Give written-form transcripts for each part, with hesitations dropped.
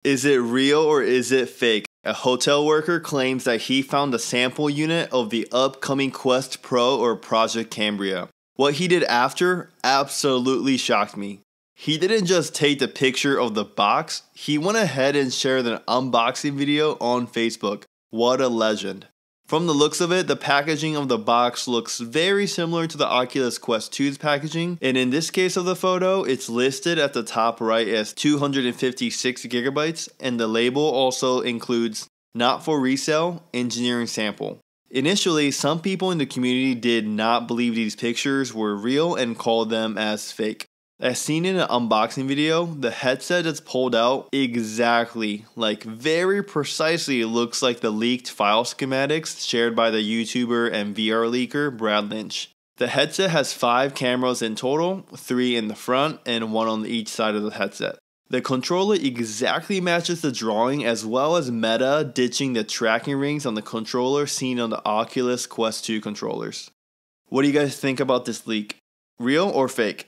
Is it real or is it fake? A hotel worker claims that he found a sample unit of the upcoming Quest Pro or Project Cambria. What he did after absolutely shocked me. He didn't just take the picture of the box, he went ahead and shared an unboxing video on Facebook. What a legend. From the looks of it, the packaging of the box looks very similar to the Oculus Quest 2's packaging, and in this case of the photo, it's listed at the top right as 256 gigabytes, and the label also includes "Not for resale, engineering sample." Initially, some people in the community did not believe these pictures were real and called them as fake. As seen in an unboxing video, the headset is pulled out exactly, like very precisely, looks like the leaked file schematics shared by the YouTuber and VR leaker Brad Lynch. The headset has 5 cameras in total, 3 in the front and 1 on each side of the headset. The controller exactly matches the drawing, as well as Meta ditching the tracking rings on the controller seen on the Oculus Quest 2 controllers. What do you guys think about this leak? Real or fake?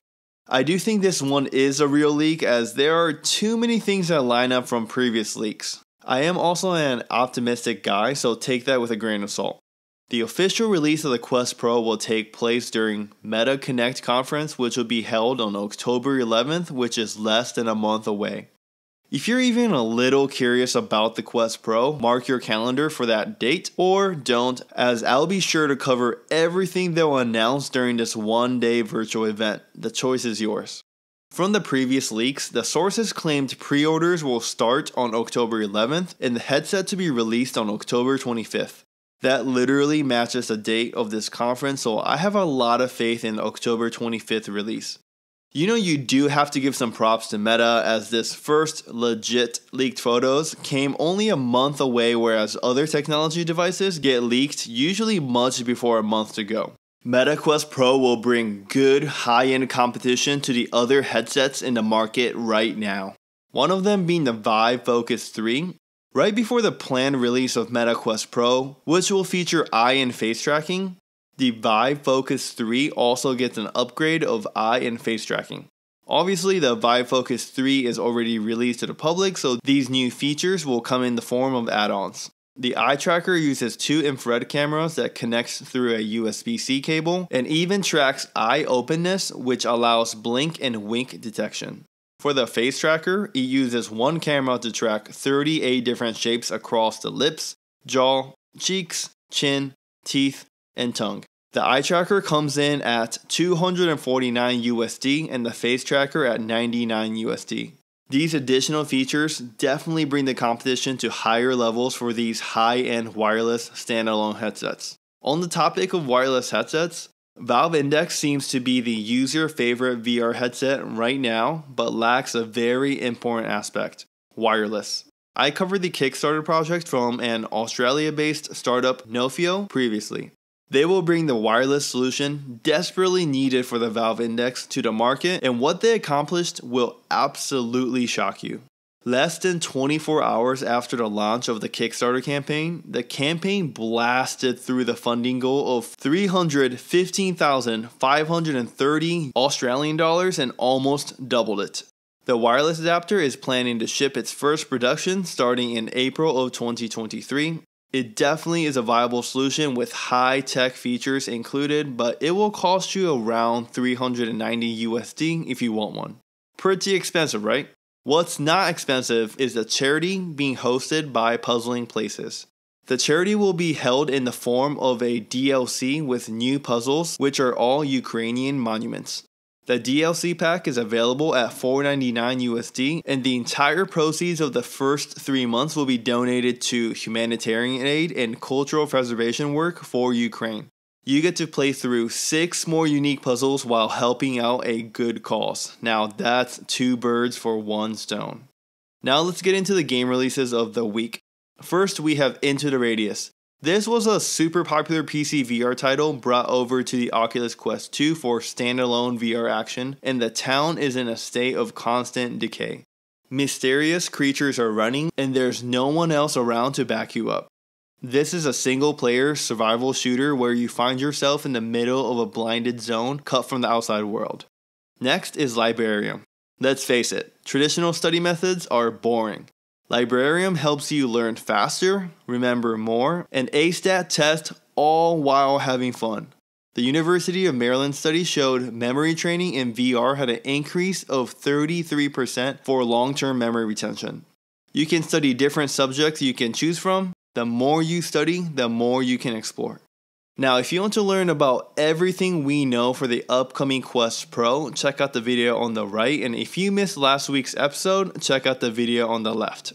I do think this one is a real leak, as there are too many things that line up from previous leaks. I am also an optimistic guy, so take that with a grain of salt. The official release of the Quest Pro will take place during Meta Connect conference, which will be held on October 11th, which is less than a month away. If you're even a little curious about the Quest Pro, mark your calendar for that date, or don't, as I'll be sure to cover everything they'll announce during this one-day virtual event. The choice is yours. From the previous leaks, the sources claimed pre-orders will start on October 11th and the headset to be released on October 25th. That literally matches the date of this conference, so I have a lot of faith in the October 25th release. You know, you do have to give some props to Meta, as this first legit leaked photos came only a month away, whereas other technology devices get leaked usually much before a month to go. Meta Quest Pro will bring good high-end competition to the other headsets in the market right now. One of them being the Vive Focus 3. Right before the planned release of Meta Quest Pro, which will feature eye and face tracking, the Vive Focus 3 also gets an upgrade of eye and face tracking. Obviously, the Vive Focus 3 is already released to the public, so these new features will come in the form of add-ons. The eye tracker uses 2 infrared cameras that connects through a USB-C cable, and even tracks eye openness, which allows blink and wink detection. For the face tracker, it uses 1 camera to track 38 different shapes across the lips, jaw, cheeks, chin, teeth, and tongue. The eye tracker comes in at $249 USD and the face tracker at $99 USD. These additional features definitely bring the competition to higher levels for these high-end wireless standalone headsets. On the topic of wireless headsets, Valve Index seems to be the user favorite VR headset right now, but lacks a very important aspect: wireless. I covered the Kickstarter project from an Australia-based startup, Nofio, previously. They will bring the wireless solution desperately needed for the Valve Index to the market, and what they accomplished will absolutely shock you. Less than 24 hours after the launch of the Kickstarter campaign, the campaign blasted through the funding goal of $315,530 Australian dollars and almost doubled it. The wireless adapter is planning to ship its first production starting in April of 2023. It definitely is a viable solution with high-tech features included, but it will cost you around $390 USD if you want one. Pretty expensive, right? What's not expensive is the charity being hosted by Puzzling Places. The charity will be held in the form of a DLC with new puzzles, which are all Ukrainian monuments. The DLC pack is available at $4.99 USD, and the entire proceeds of the first 3 months will be donated to humanitarian aid and cultural preservation work for Ukraine. You get to play through 6 more unique puzzles while helping out a good cause. Now that's 2 birds for 1 stone. Now let's get into the game releases of the week. First, we have Into the Radius. This was a super popular PC VR title brought over to the Oculus Quest 2 for standalone VR action, and the town is in a state of constant decay. Mysterious creatures are running, and there's no one else around to back you up. This is a single-player survival shooter where you find yourself in the middle of a blinded zone cut from the outside world. Next is Librarium. Let's face it, traditional study methods are boring. Librarium helps you learn faster, remember more, and ASTAT test all while having fun. The University of Maryland study showed memory training in VR had an increase of 33% for long-term memory retention. You can study different subjects you can choose from. The more you study, the more you can explore. Now, if you want to learn about everything we know for the upcoming Quest Pro, check out the video on the right. And if you missed last week's episode, check out the video on the left.